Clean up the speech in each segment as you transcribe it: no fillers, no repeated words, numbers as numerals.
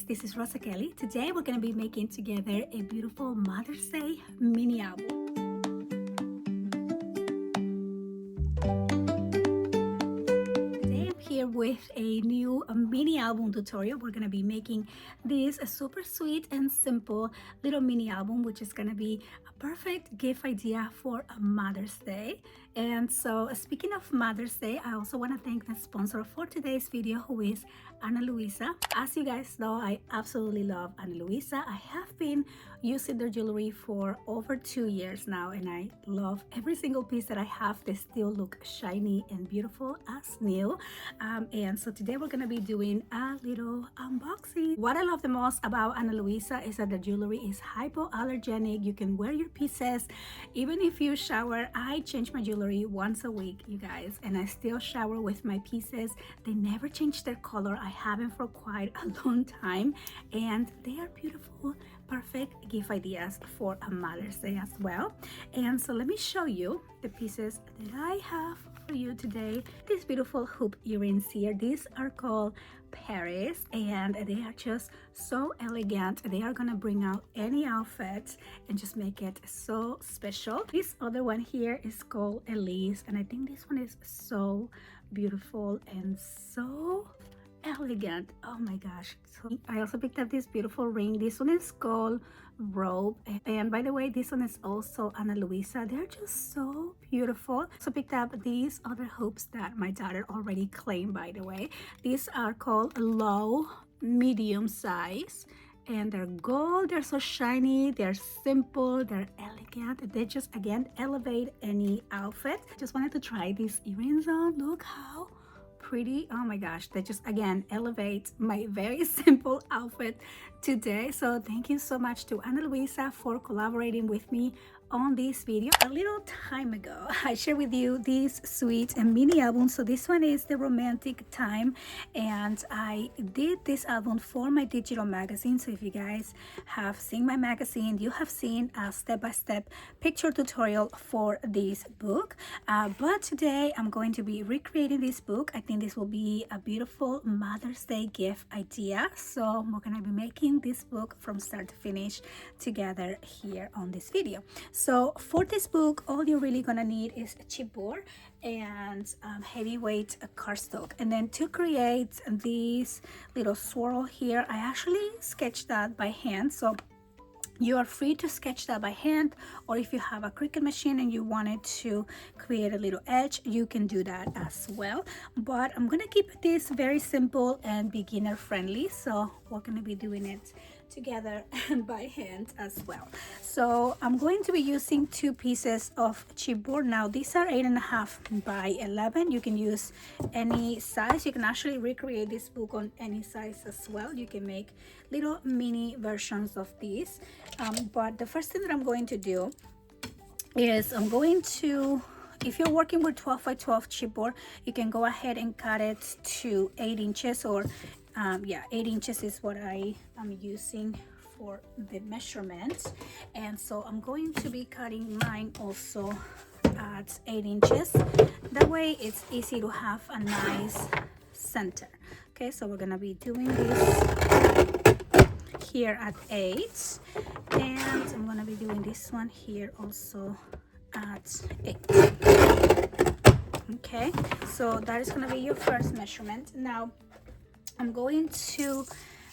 guys, this is Rosa Kelly. Today we're going to be making together a beautiful Mother's Day mini album. Here with a new mini album tutorial. We're going to be making this a super sweet and simple little mini album, which is going to be a perfect gift idea for a Mother's Day. And so speaking of Mother's Day, I also want to thank the sponsor for today's video, who is Ana Luisa. As you guys know, I absolutely love Ana Luisa. I have been using their jewelry for over 2 years now, and I love every single piece that I have. They still look shiny and beautiful as new. And so today we're going to be doing a little unboxing. What I love the most about Ana Luisa is that the jewelry is hypoallergenic. You can wear your pieces even if you shower. I change my jewelry once a week, you guys, and I still shower with my pieces. They never change their color. I haven't for quite a long time, and they are beautiful, perfect gift ideas for a Mother's Day as well. And so let me show you the pieces that I have for you today. These beautiful hoop earrings here, these are called Paris, and they are just so elegant. They are gonna bring out any outfit and just make it so special. This other one here is called Elise, and I think this one is so beautiful and so elegant. Oh my gosh. So I also picked up this beautiful ring. This one is called Robe, and by the way, this one is also Ana Luisa. They're just so beautiful. So picked up these other hoops that my daughter already claimed, by the way. These are called low medium size, and they're gold. They're so shiny, they're simple, they're elegant. They just again elevate any outfit. Just wanted to try these earrings on. Look how pretty. Oh my gosh, they just again elevate my very simple outfit today. So thank you so much to Ana Luisa for collaborating with me on this video. A little time ago, I shared with you these sweet and mini albums. So this one is the Romantic Time, and I did this album for my digital magazine. So if you guys have seen my magazine, you have seen a step-by-step picture tutorial for this book. But today I'm going to be recreating this book. I think this will be a beautiful Mother's Day gift idea. So we're going to be making this book from start to finish together here on this video. So for this book, all you're really gonna need is a chipboard and heavyweight cardstock. And then to create this little swirl here, I actually sketched that by hand. So you are free to sketch that by hand, or if you have a Cricut machine and you wanted to create a little edge, you can do that as well. But I'm gonna keep this very simple and beginner friendly, so we're gonna be doing it together and by hand as well. So I'm going to be using 2 pieces of chipboard. Now these are 8.5 by 11. You can use any size. You can actually recreate this book on any size as well. You can make little mini versions of these. But the first thing that I'm going to do is I'm going to, if you're working with 12 by 12 chipboard, you can go ahead and cut it to 8 inches, or 8 inches is what I am using for the measurement. And so I'm going to be cutting mine also at 8 inches. That way it's easy to have a nice center. Okay, so we're gonna be doing this here at 8, and I'm gonna be doing this one here also at 8. Okay, so that is gonna be your first measurement. Now I'm going to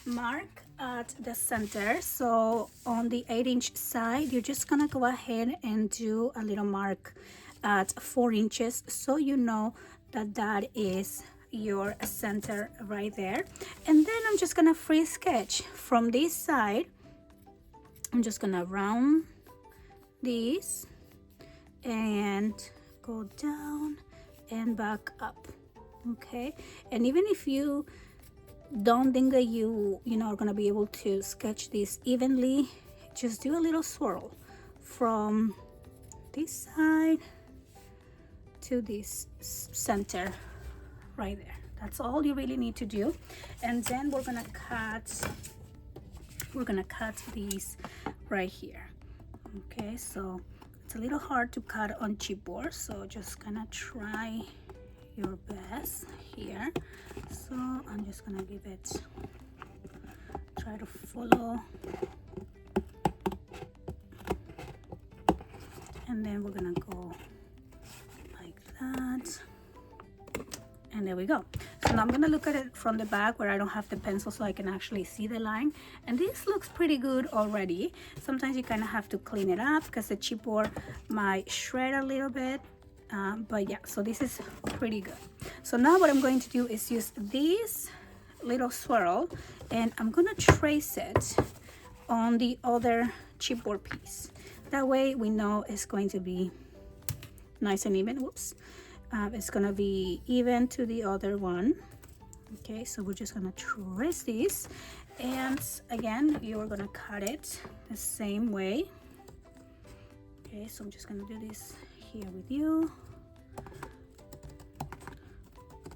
mark at the center. So on the 8-inch side, you're just gonna go ahead and do a little mark at 4 inches, so you know that that is your center right there. And then I'm just gonna free sketch from this side. I'm just gonna round these and go down and back up. Okay, and even if you don't think that you are gonna be able to sketch this evenly, just do a little swirl from this side to this center right there. That's all you really need to do. And then we're gonna cut these right here. Okay, so it's a little hard to cut on chipboard, so just gonna try your best here. So I'm just gonna try to follow. And then we're gonna go like that. And there we go. So now I'm gonna look at it from the back where I don't have the pencil so I can actually see the line. And this looks pretty good already. Sometimes you kind of have to clean it up because the chipboard might shred a little bit. But yeah, so this is pretty good. So now what I'm going to do is use this little swirl and I'm gonna trace it on the other chipboard piece. That way we know it's going to be nice and even. Whoops. It's gonna be even to the other one. Okay, so we're just gonna trace this, and again you're gonna cut it the same way. Okay, so I'm just gonna do this here with you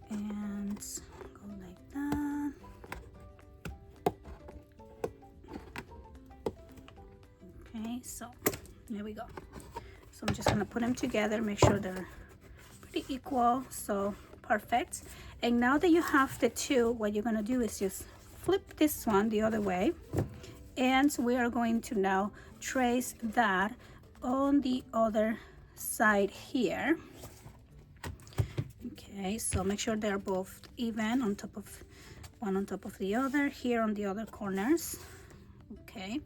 and go like that. Okay, so there we go. So I'm just gonna put them together, make sure they're pretty equal. So perfect. And now that you have the two, what you're gonna do is just flip this one the other way, and we are going to now trace that on the other side here. Okay, so make sure they're both even on top of one on top of the other here on the other corners. Okay,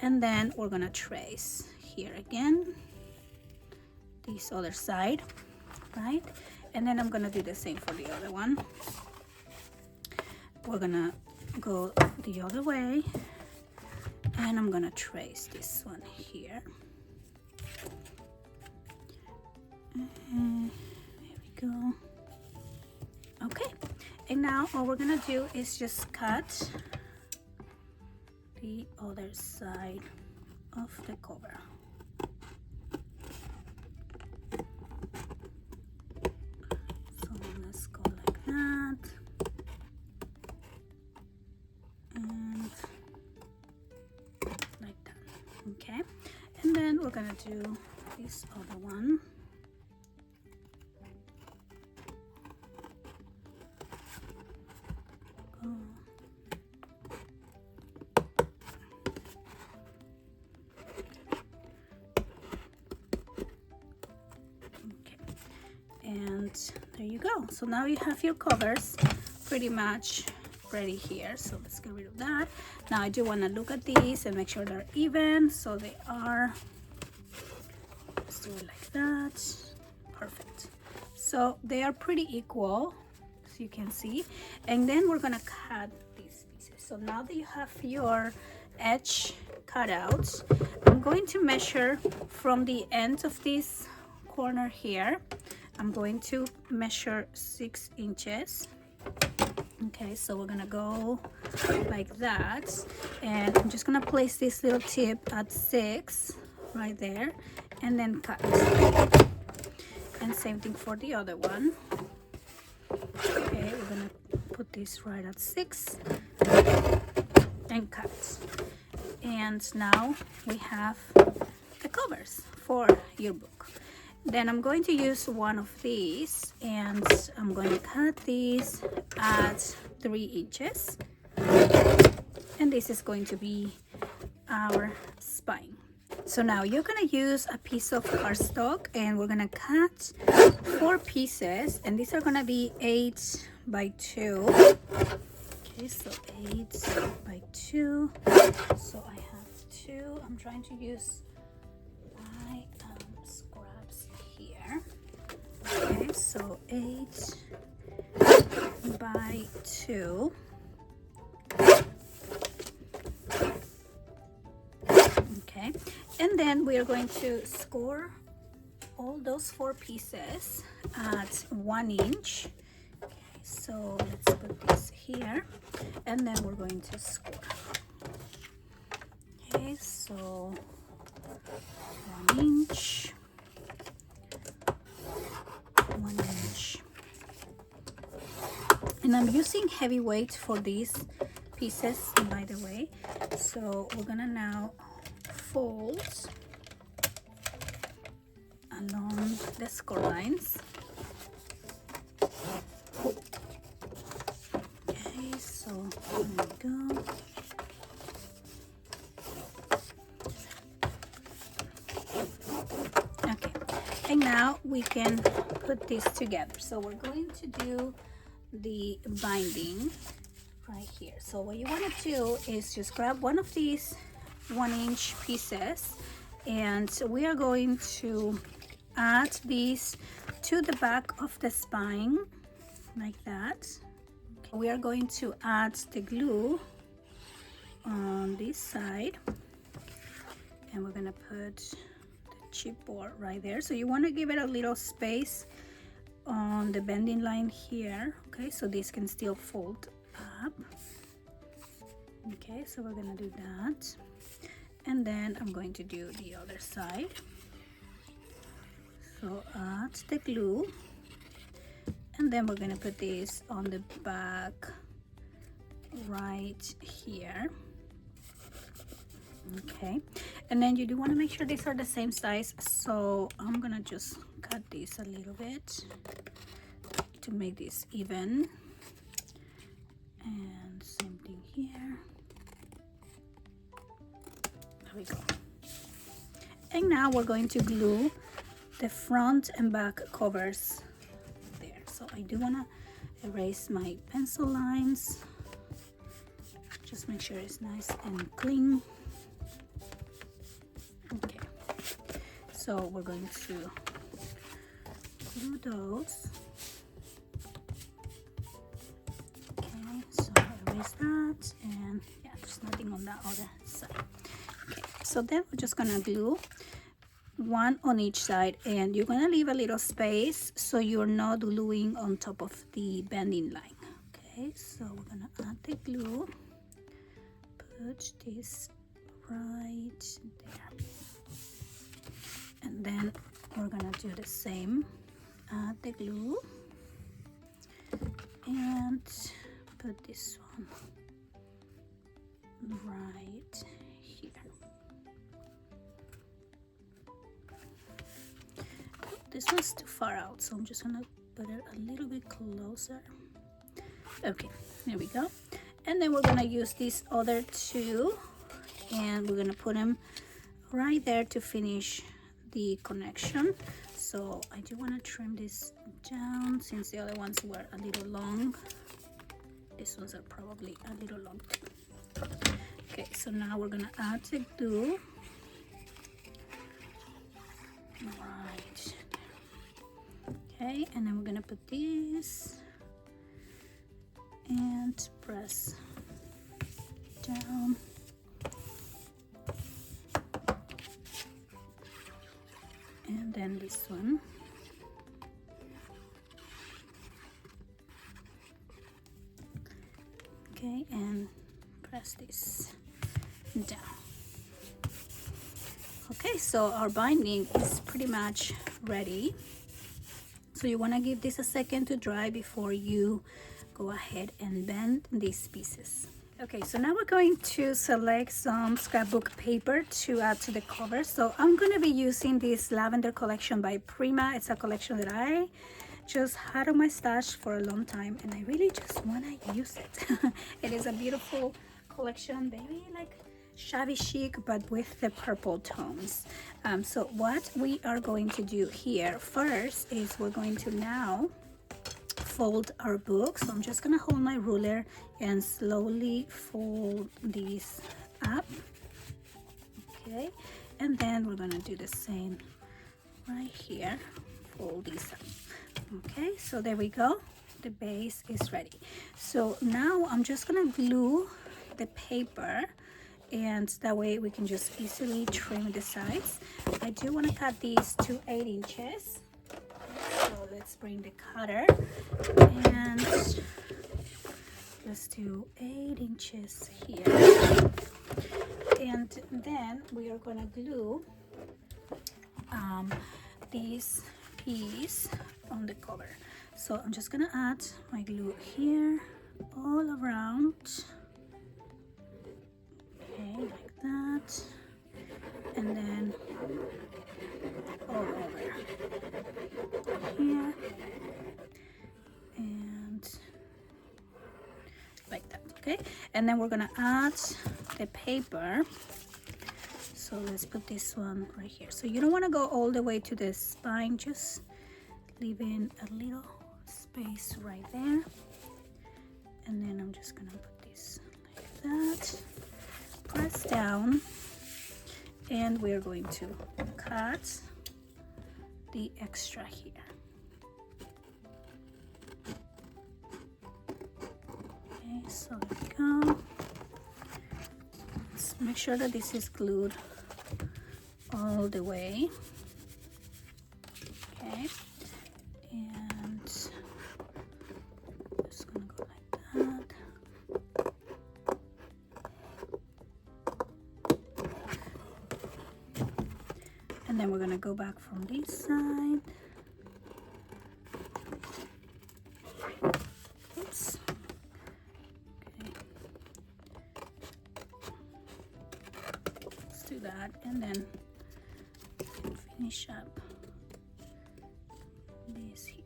and then we're gonna trace here again this other side, right? And then I'm gonna do the same for the other one. We're gonna go the other way and I'm gonna trace this one here. And there we go. Okay, and now all we're gonna do is just cut the other side of the cover. So let's go like that, and like that. Okay, and then we're gonna do this other one. And there you go. So now you have your covers pretty much ready here. So let's get rid of that. Now I do want to look at these and make sure they're even. So they are. Let's do it like that. Perfect. So they are pretty equal, as you can see. And then we're gonna cut these pieces. So now that you have your edge cut out, I'm going to measure from the end of this corner here. I'm going to measure 6 inches. Okay, so we're gonna go like that, and I'm just gonna place this little tip at 6 right there, and then cut. And same thing for the other one. Okay, we're gonna put this right at 6 and cut. And now we have the covers for your book. Then I'm going to use one of these, and I'm going to cut these at 3 inches. And this is going to be our spine. So now you're going to use a piece of cardstock, and we're going to cut 4 pieces, and these are going to be 8 by 2. Okay, so 8 by 2. So I have 2. I'm trying to use my scraps here. Okay, so 8 by 2. Okay, and then we are going to score all those 4 pieces at 1 inch. Okay, so let's put this here, and then we're going to score. Okay, so 1 inch, 1 inch. And I'm using heavy weight for these pieces, by the way. So we're gonna now fold along the score lines. Okay, so here we go. And now we can put this together. So we're going to do the binding right here. So what you want to do is just grab one of these 1-inch pieces, and we are going to add these to the back of the spine like that. We are going to add the glue on this side, and we're gonna put the chipboard right there. So you want to give it a little space on the bending line here, okay, so this can still fold up. Okay, so we're gonna do that, and then I'm going to do the other side. So add the glue, and then we're gonna put this on the back right here. Okay, and then you do want to make sure these are the same size, so I'm gonna just cut this a little bit to make this even, and same thing here. There we go. And now we're going to glue the front and back covers there. So I do want to erase my pencil lines, just make sure it's nice and clean. Okay, so we're going to glue those. Okay, so erase that, and yeah, there's nothing on that other side. Okay, so then we're just gonna glue one on each side, and you're gonna leave a little space so you're not gluing on top of the bending line. Okay, so we're gonna add the glue, put this right there, and then we're gonna do the same. Add the glue and put this one right here. This one's too far out, so I'm just gonna put it a little bit closer. Okay, there we go. And then we're gonna use these other two, and we're gonna put them right there to finish the connection. So I do want to trim this down since the other ones were a little long. These ones are probably a little long too. Okay, so now we're gonna add the glue right. Okay, and then we're gonna put this and press down. And then this one. Okay, and press this down. Okay, so our binding is pretty much ready. So you want to give this a second to dry before you go ahead and bend these pieces. Okay, so now we're going to select some scrapbook paper to add to the cover. So I'm going to be using this lavender collection by Prima. It's a collection that I just had on my stash for a long time, and I really just want to use it. It is a beautiful collection, very like shabby chic, but with the purple tones. So what we are going to do here first is we're going to now fold our book. So I'm just gonna hold my ruler and slowly fold these up. Okay, and then we're gonna do the same right here, fold these up. Okay, so there we go, the base is ready. So now I'm just gonna glue the paper, and that way we can just easily trim the sides. I do want to cut these to 8 inches. So let's bring the cutter and let's do 8 inches here. And then we are going to glue this piece on the cover. So I'm just going to add my glue here all around. Okay, like that. And then all over here, and like that. Okay, and then we're gonna add the paper. So So let's put this one right here. So you don't want to go all the way to the spine, just leaving a little space right there. And then I'm just gonna put this like that, press down, and we're going to cut the extra here. Okay, so there we go. Let's make sure that this is glued all the way. Okay, and just gonna go like that. And then we're gonna go back from this side. Oops. Okay. Let's do that, and then finish up this here.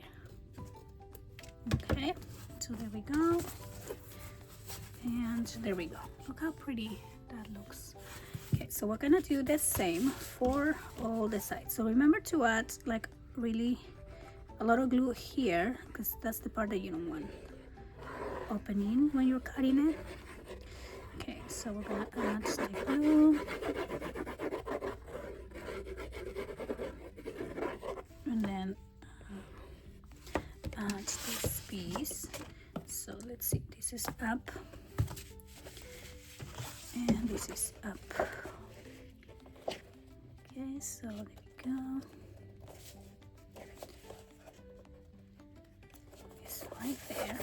Okay, so there we go, and there we go. Look how pretty that looks. Okay, so we're gonna do the same for all the sides. So remember to add like really a lot of glue here, because that's the part that you don't want opening when you're cutting it. Okay, so we're gonna add the glue, and then add this piece. So let's see, this is up and this is up. Okay, so there we go. It's right there.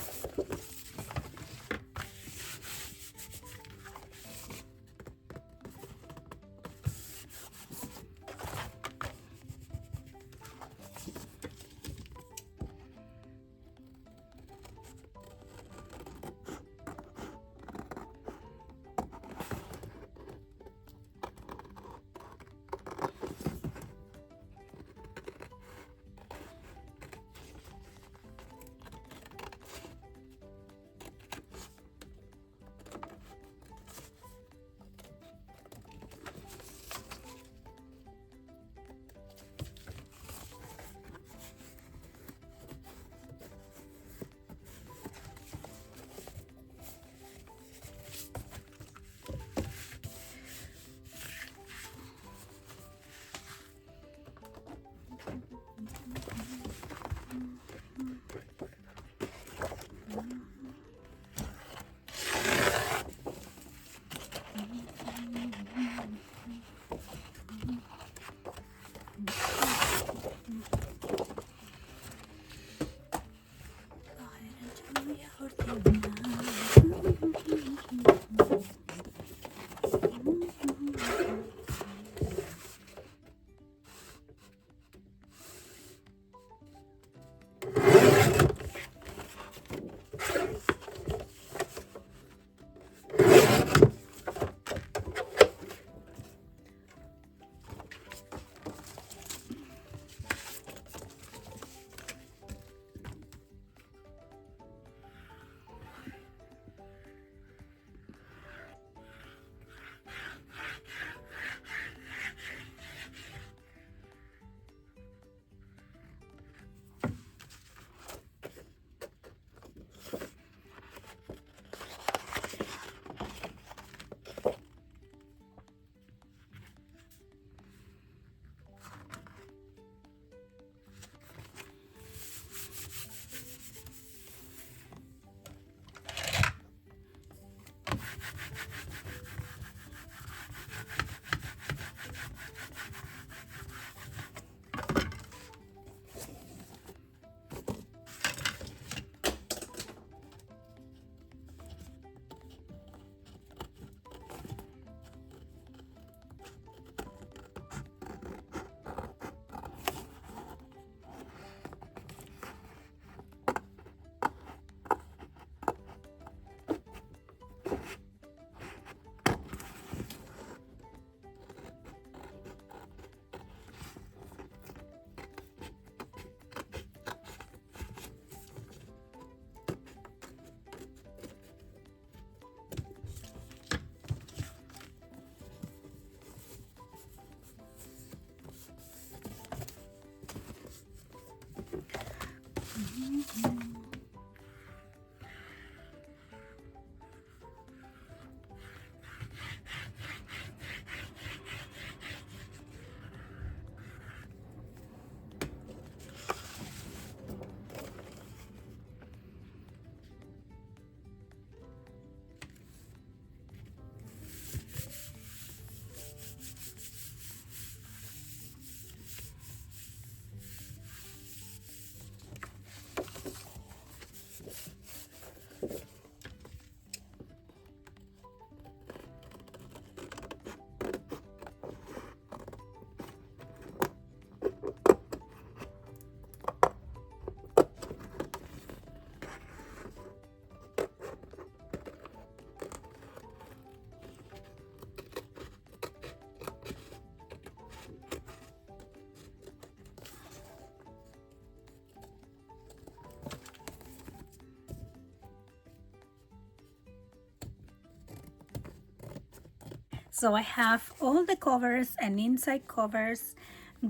So I have all the covers and inside covers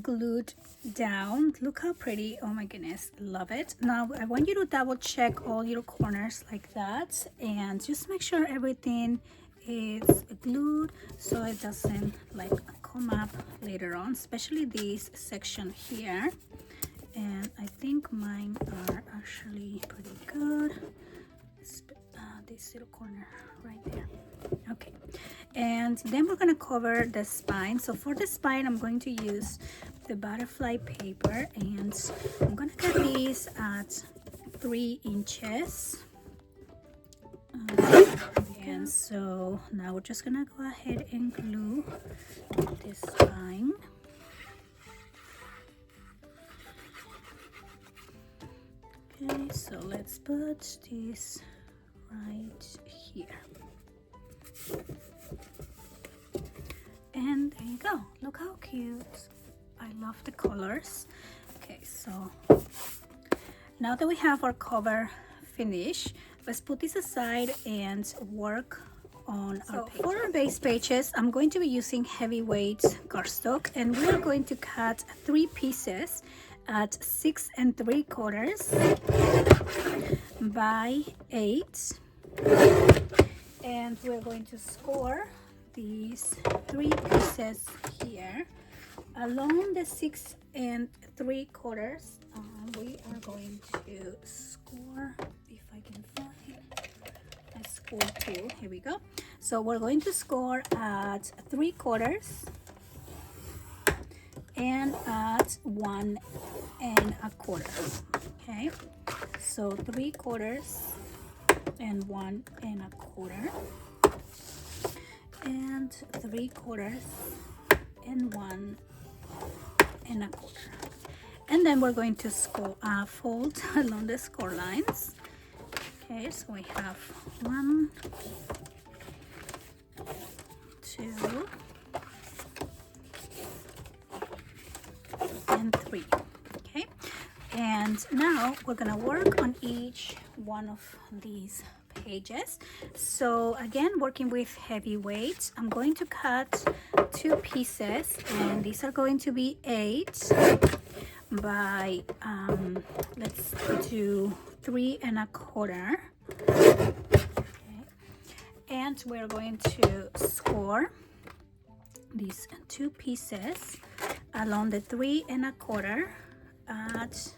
glued down. Look how pretty. Oh my goodness, love it. Now I want you to double check all your corners like that and just make sure everything is glued so it doesn't like come up later on, especially this section here. And I think mine are actually pretty good. This little corner right there. Okay, and then we're gonna cover the spine. So for the spine, I'm going to use the butterfly paper, and I'm gonna cut these at 3 inches. And so now we're just gonna go ahead and glue this spine. Okay, so let's put this right here. And there you go. Look how cute. I love the colors. Okay, so now that we have our cover finished, let's put this aside and work on our pages. For our base pages, I'm going to be using heavyweight cardstock, and we are going to cut 3 pieces at 6 3/4 by 8, and we're going to score these 3 pieces here along the 6 3/4. We are going to score, if I can find a score tool. Here we go. So we're going to score at 3/4 and at 1 1/4. Okay, so 3/4 and 1 1/4 and 3/4 and 1 1/4. And then we're going to fold along the score lines. Okay, so we have 1, 2, and 3. Okay, and now we're gonna work on each one of these pages. So again, working with heavy weights, I'm going to cut 2 pieces, and these are going to be 8 by let's do 3 1/4. Okay, and we're going to score these 2 pieces along the 3 1/4 at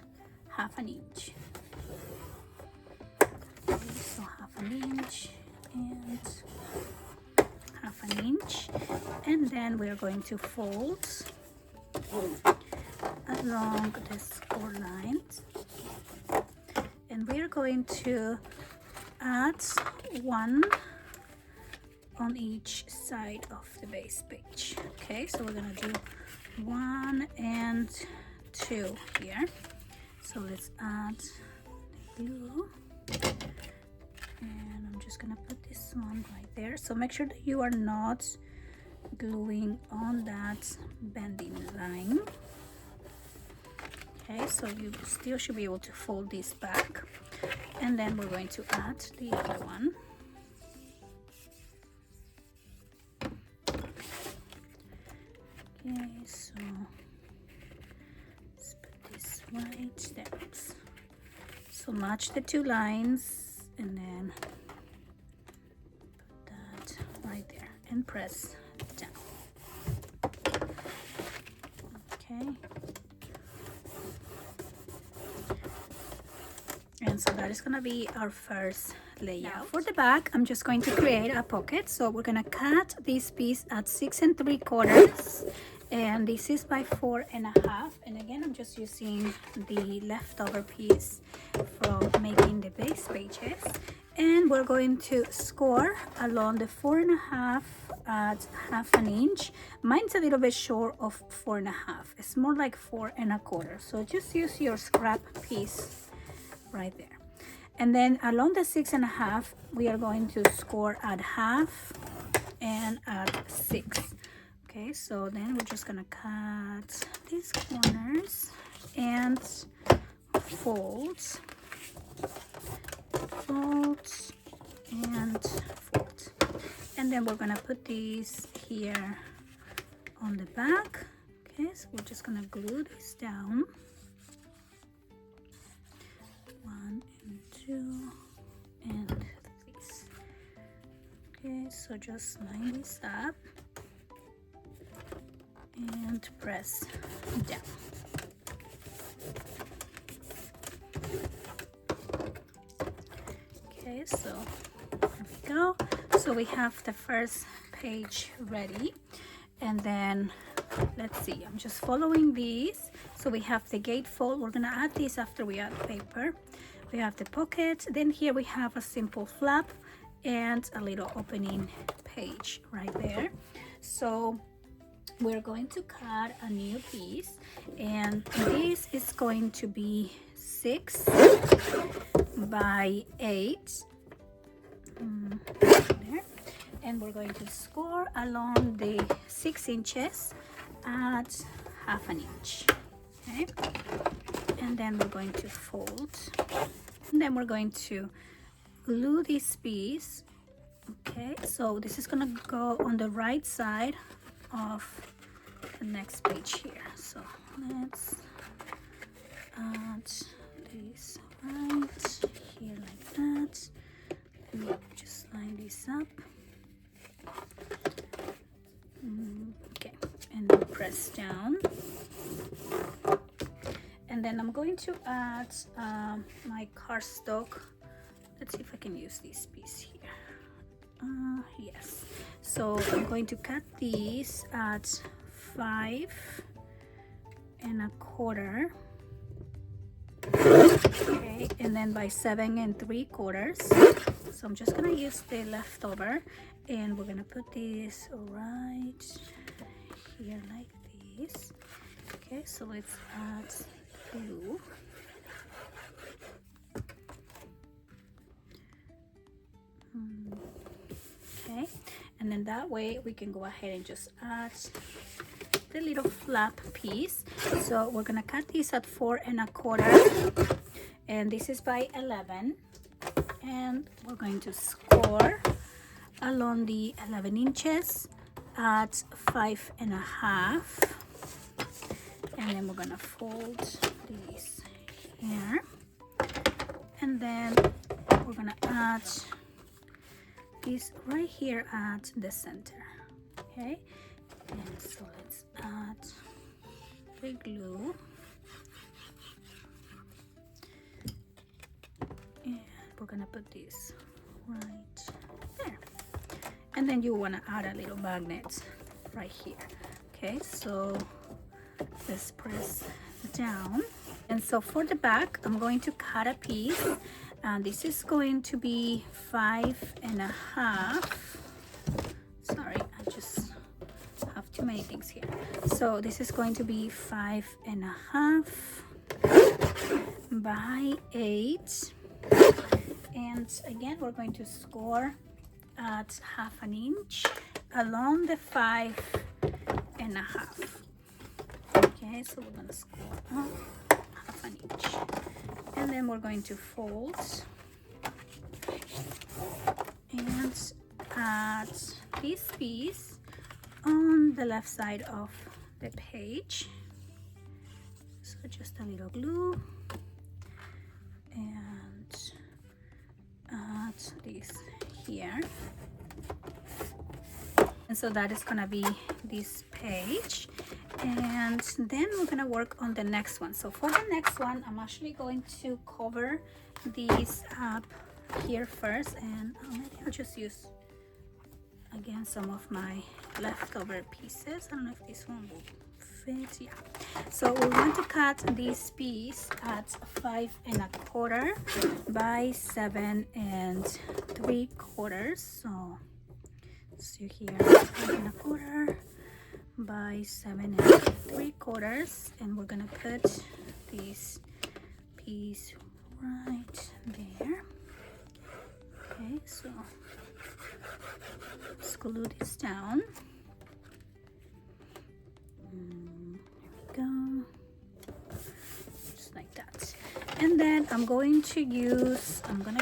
1/2 inch. Okay, so 1/2 inch and 1/2 inch, and then we're going to fold along the score lines, and we're going to add 1 on each side of the base page. Okay, so we're gonna do 1 and 2 here. So let's add the glue, and I'm just gonna put this one right there. So make sure that you are not gluing on that bending line. Okay, so you still should be able to fold this back, and then we're going to add the other one. Okay, so let's put this right there. So match the 2 lines, and then put that right there and press down. Okay. And so that is gonna be our first layout. Now, for the back, I'm just going to create a pocket. So we're gonna cut this piece at 6 3/4, and this is by 4 1/2. And again, I'm just using the leftover piece from making the base pages. And we're going to score along the 4 1/2 at 1/2 inch. Mine's a little bit short of 4 1/2. It's more like 4 1/4. So just use your scrap piece right there. And then along the 6 1/2, we are going to score at 1/2 and at 6. Okay, so then we're just gonna cut these corners and fold and fold. And then we're gonna put these here on the back. Okay, so we're just gonna glue this down. 1 and 2 and this. Okay, so just line this up and press down. Okay, so there we go. So we have the first page ready, and then let's see, I'm just following these. So we have the gatefold. We're gonna add this after we add paper. We have the pocket, then here we have a simple flap and a little opening page right there. So we're going to cut a new piece, and this is going to be 6 by 8 there. And we're going to score along the 6 inches at 1/2 inch. Okay, and then we're going to fold, and then we're going to glue this piece. Okay, so this is gonna go on the right side of the next page here. So let's add this right here like that. Let me just line this up. Okay, and then press down. And then I'm going to add my cardstock. Let's see if I can use this piece here. Yes, so I'm going to cut these at 5 1/4. Okay, and then by 7 3/4. So I'm just gonna use the leftover, and we're gonna put this right here like this. Okay, so let's add glue. Okay, and then that way we can go ahead and just add the little flap piece. So we're gonna cut this at 4 1/4, and this is by 11, and we're going to score along the 11 inches at 5 1/2, and then we're gonna fold these here, and then we're gonna add this right here at the center. Okay, and so let's add the glue, and we're gonna put this right there, and then you want to add a little magnet right here. Okay, so let's press down. And so for the back, I'm going to cut a piece, and this is going to be 5 1/2. Sorry, I just have too many things here. So this is going to be 5 1/2 by 8, and again we're going to score at 1/2 inch along the 5 1/2. Okay, so we're going to score up 1/2 inch, and then we're going to fold and add this piece on the left side of the page. So just a little glue, and add this here, and so that is gonna be this page. And then we're gonna work on the next one. So for the next one, I'm actually going to cover these up here first, and maybe I'll just use again some of my leftover pieces. I don't know if this one will fit. Yeah, so we want to cut this piece at 5 1/4 by 7 3/4. So here 5 1/4 by 7 3/4, and we're gonna put this piece right there. Okay, so let's glue this down. There we go, just like that. And then I'm gonna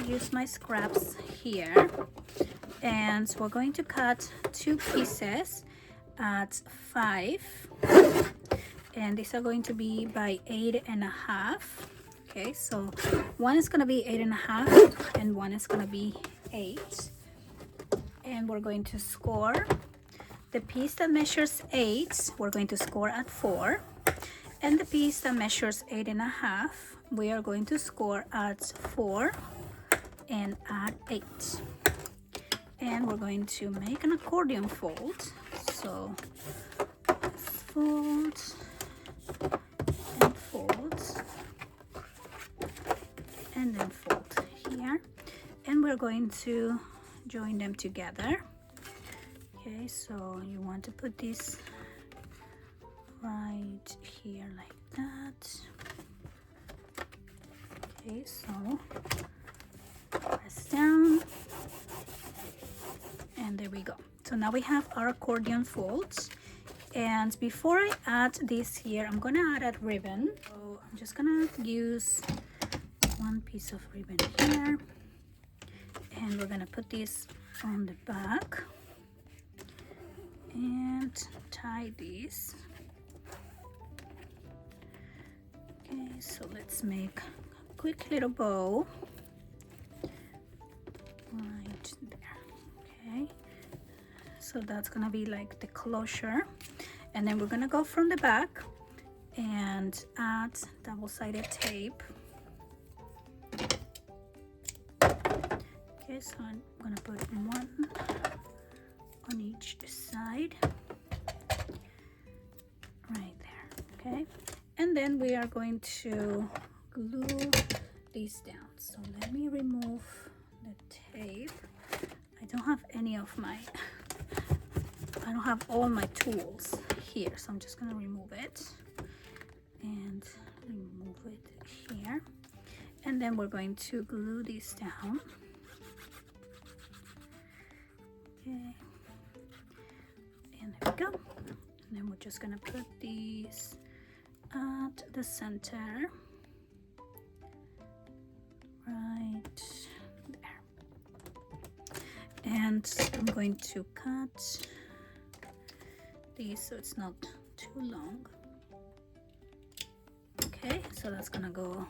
use my scraps here, and we're going to cut 2 pieces at 5, and these are going to be by 8.5. Okay, so one is going to be 8.5 and one is going to be 8, and we're going to score the piece that measures 8. We're going to score at 4, and the piece that measures 8.5, we are going to score at 4 and at 8. And we're going to make an accordion fold. So fold and fold, and then fold here, and we're going to join them together. Okay, so you want to put this right here like that. Okay, so press down, and there we go. So now we have our accordion folds, and before I add this here, I'm gonna add a ribbon. So I'm just gonna use one piece of ribbon here, and we're gonna put this on the back and tie this. Okay, so let's make a quick little bow right there. Okay, so that's gonna be like the closure, and then we're gonna go from the back and add double-sided tape. Okay, so I'm gonna put one on each side right there. Okay, and then we are going to glue these down. So let me remove the tape. I don't have any of my, I don't have all my tools here, so I'm just gonna remove it and remove it here, and then we're going to glue this down. Okay, and there we go. And then we're just gonna put these at the center right there, and I'm going to cut these so it's not too long. Okay, so that's gonna go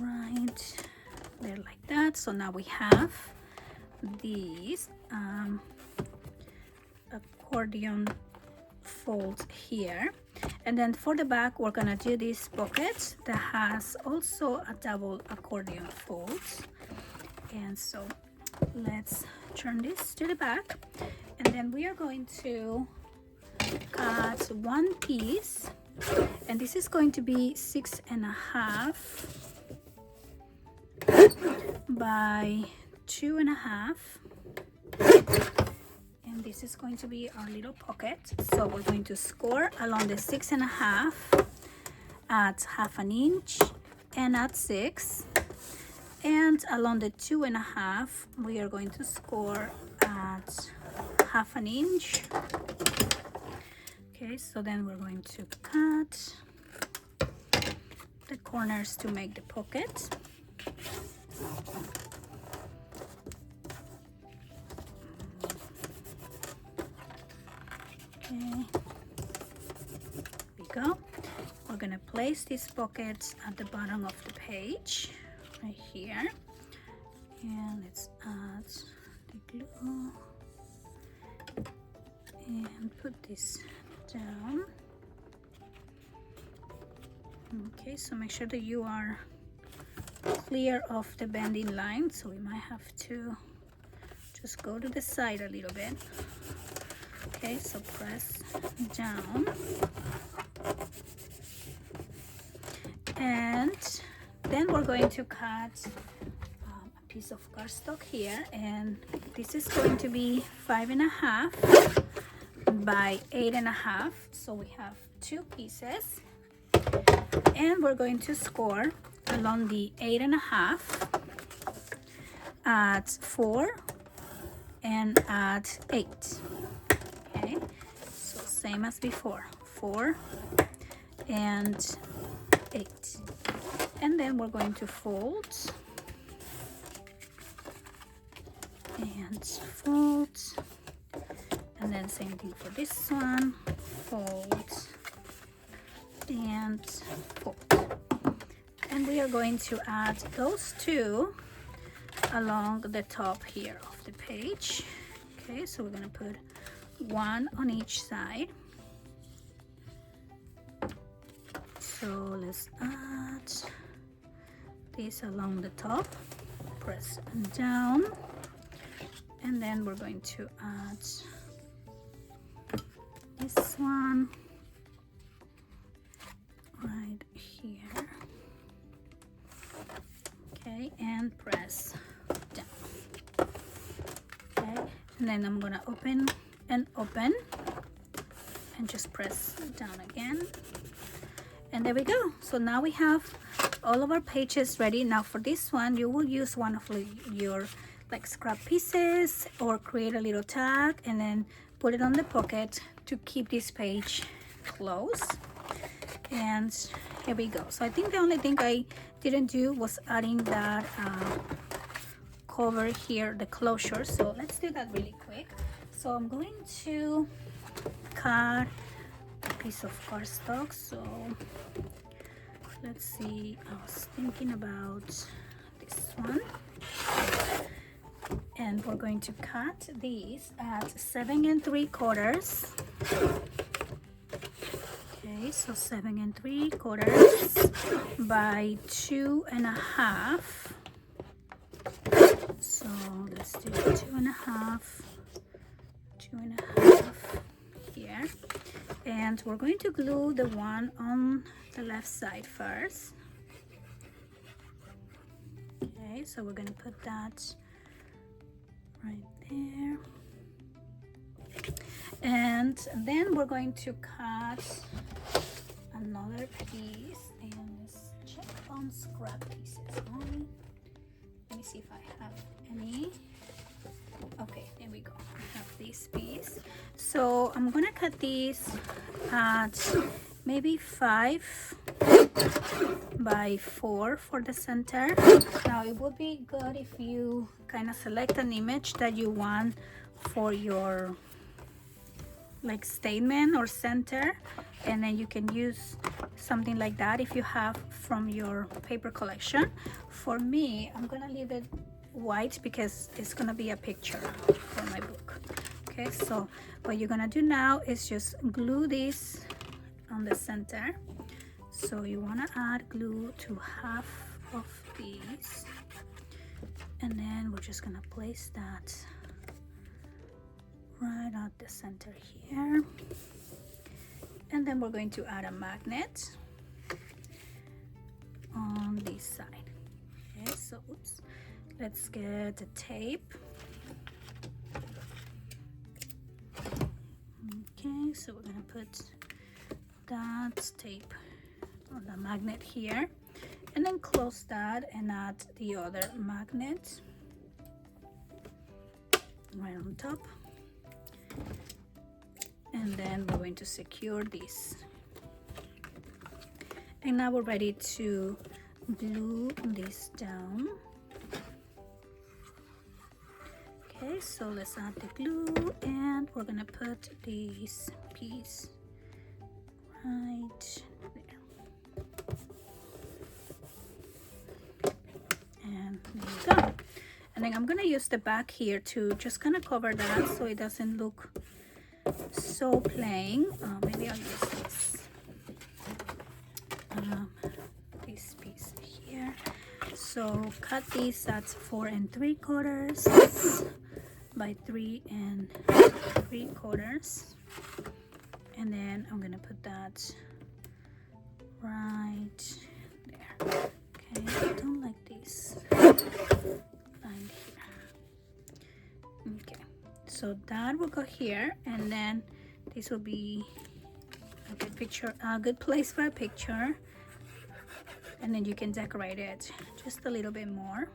right there like that. So now we have these accordion folds here, and then for the back we're gonna do this pocket that has also a double accordion fold. And so let's turn this to the back, and then we are going to cut one piece, and this is going to be 6.5 by 2.5, and this is going to be our little pocket. So we're going to score along the 6.5 at 1/2 inch and at 6, and along the 2.5 we are going to score at 1/2 inch. Okay, so then we're going to cut the corners to make the pocket. Okay, there we go. We're gonna place these pockets at the bottom of the page right here, and let's add the glue and put this down. Okay, so make sure that you are clear of the bending line, so we might have to just go to the side a little bit. Okay, so press down, and then we're going to cut a piece of cardstock here, and this is going to be 5.5 by 8.5. So we have 2 pieces, and we're going to score along the 8.5 at 4 and at 8. Okay, so same as before, 4 and 8, and then we're going to fold and fold, and then same thing for this one, fold and fold. And we are going to add those two along the top here of the page. Okay, so we're gonna put one on each side. So let's add this along the top, press down, and then we're going to add this one right here. Okay, and press down. Okay, and then I'm gonna open and open and just press down again. And there we go. So now we have all of our pages ready. Now for this one, you will use one of your like scrap pieces or create a little tag and then put it on the pocket to keep this page closed. And here we go. So I think the only thing I didn't do was adding that cover here, the closure. So let's do that really quick. So I'm going to cut a piece of cardstock. So let's see, I was thinking about this one, and we're going to cut these at 7 3/4. Okay, so 7 3/4 by 2.5. So let's do 2.5 here, and we're going to glue the one on the left side first. Okay, so we're going to put that right there, and then we're going to cut another piece, and let's check on scrap pieces. Let me see if I have any. Okay, there we go. I have this piece. So I'm gonna cut these at maybe 5 by 4 for the center. Now it would be good if you kind of select an image that you want for your like statement or center, and then you can use something like that if you have from your paper collection. For me, I'm gonna leave it white because it's gonna be a picture for my book. Okay, so what you're gonna do now is just glue this on the center. So you want to add glue to half of these, and then we're just gonna place that right at the center here, and then we're going to add a magnet on this side. Okay, so oops, let's get the tape. Okay, so we're gonna put that tape on the magnet here, and then close that and add the other magnet right on top, and then we're going to secure this. And now we're ready to glue this down. Okay, so let's add the glue, and we're gonna put this piece right there. And there you go. And then I'm gonna use the back here to just kind of cover that so it doesn't look so plain. Maybe I'll use this piece here. So cut these at 4 3/4 by 3 3/4, and then I'm gonna put that right there. Okay, I don't like this line here. Okay, so that will go here, and then this will be a good picture, a good place for a picture, and then you can decorate it just a little bit more.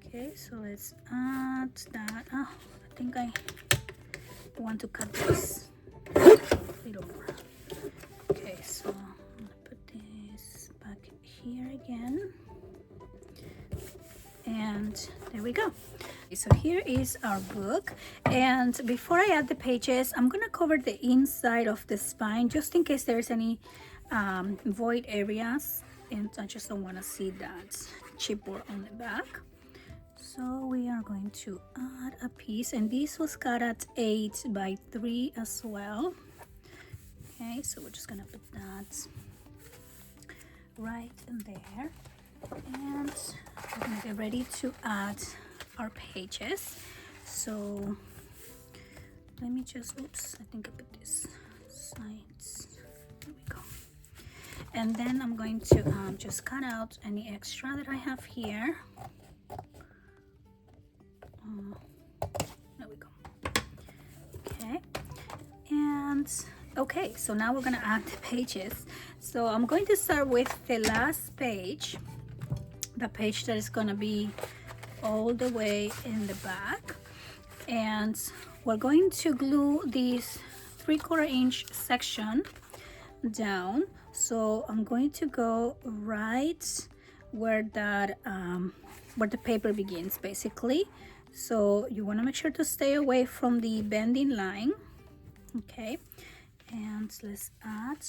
Okay, so let's add that. Oh, I think I want to cut this a little more. Okay, so I'm gonna put this back here again, and there we go. So here is our book, and before I add the pages, I'm gonna cover the inside of the spine just in case there's any void areas, and I just don't want to see that chipboard on the back. So we are going to add a piece, and this was cut at 8 by 3 as well. Okay, so we're just gonna put that right in there, and we're gonna get ready to add our pages. So let me just, oops, I think I put this sides. There we go. And then I'm going to just cut out any extra that I have here. There we go. Okay, and okay, so now we're gonna add the pages. So I'm going to start with the last page, the page that is gonna be all the way in the back, and we're going to glue this 3/4 inch section down. So I'm going to go right where that where the paper begins, basically. So you want to make sure to stay away from the bending line. Okay, and let's add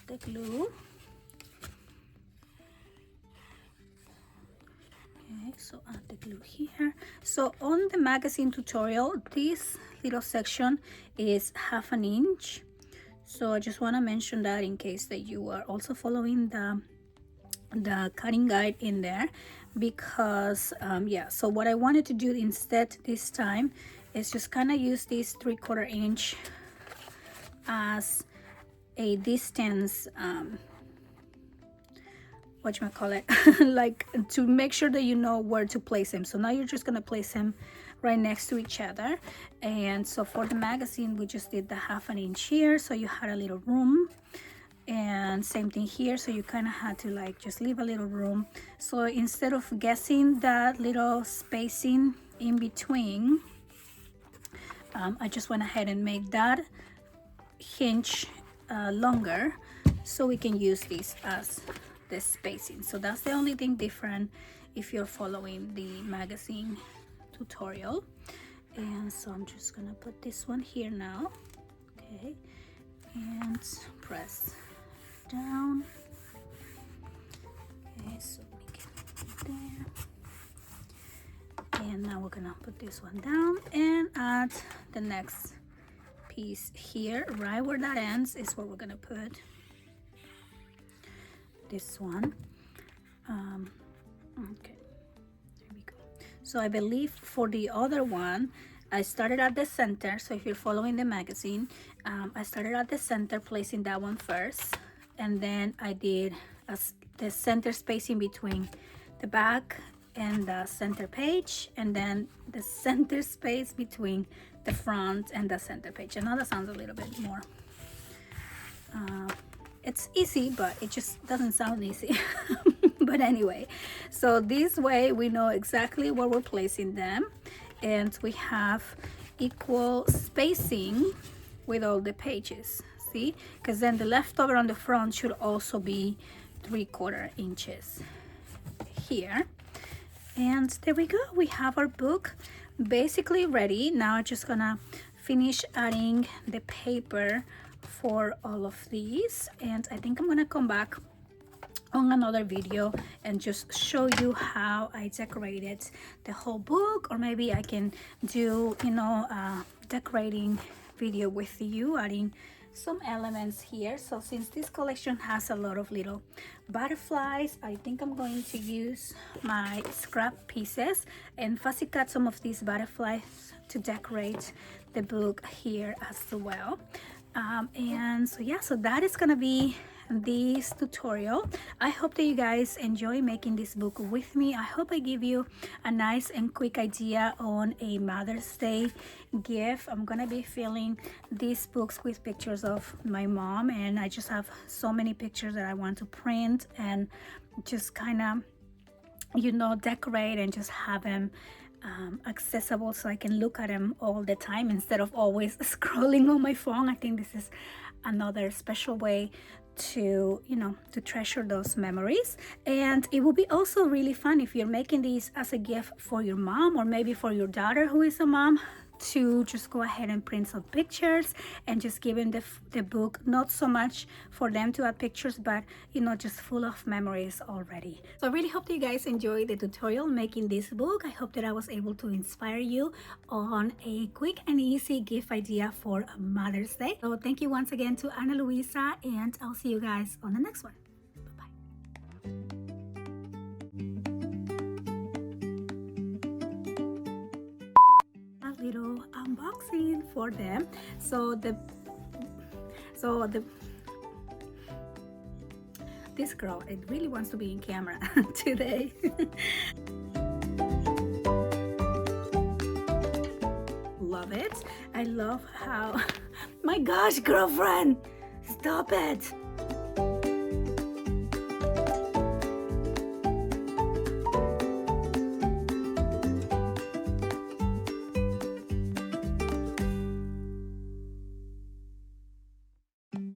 the glue. Okay, so add the glue here. So on the magazine tutorial, this little section is 1/2 inch. So I just want to mention that in case that you are also following the cutting guide in there, because yeah, so what I wanted to do instead this time is just kind of use this 3/4 inch as a distance, whatchamacallit, like to make sure that you know where to place them. So now you're just gonna place them right next to each other. And so for the magazine, we just did the 1/2 inch here, so you had a little room, and same thing here, so you kind of had to like just leave a little room. So instead of guessing that little spacing in between, I just went ahead and made that hinge longer, so we can use this as the spacing. So that's the only thing different if you're following the magazine tutorial. And so I'm just gonna put this one here now. Okay, and press down. Okay, so we can put it there, and now we're gonna put this one down and add the next piece here. Right where that ends is where we're gonna put this one. Okay, there we go. So I believe for the other one, I started at the center. So if you're following the magazine, I started at the center, placing that one first, and then I did the center spacing between the back and the center page, and then the center space between the front and the center page. I know that sounds a little bit more it's easy, but it just doesn't sound easy. But anyway, so this way we know exactly where we're placing them, and we have equal spacing with all the pages. See, because then the leftover on the front should also be 3/4 inches here. And there we go, we have our book basically ready. Now I'm just gonna finish adding the paper for all of these, and I think I'm gonna come back on another video and just show you how I decorated the whole book, or maybe I can do, you know, a decorating video with you, adding some elements here. So since this collection has a lot of little butterflies, I think I'm going to use my scrap pieces and fussy cut some of these butterflies to decorate the book here as well. And so yeah, so that is gonna be this tutorial. I hope that you guys enjoy making this book with me. I hope I give you a nice and quick idea on a Mother's Day gift. I'm gonna be filling these books with pictures of my mom, and I just have so many pictures that I want to print and just kind of, you know, decorate and just have them accessible so I can look at them all the time instead of always scrolling on my phone. I think this is another special way to, you know, to treasure those memories. And it will be also really fun if you're making these as a gift for your mom, or maybe for your daughter who is a mom, to just go ahead and print some pictures and just give them the book, not so much for them to add pictures, but you know, just full of memories already. So I really hope that you guys enjoyed the tutorial making this book. I hope that I was able to inspire you on a quick and easy gift idea for Mother's Day. So thank you once again to Ana Luisa, and I'll see you guys on the next one. Little unboxing for them. So this girl, it really wants to be in camera today. Love it. I love how my gosh, girlfriend, stop it.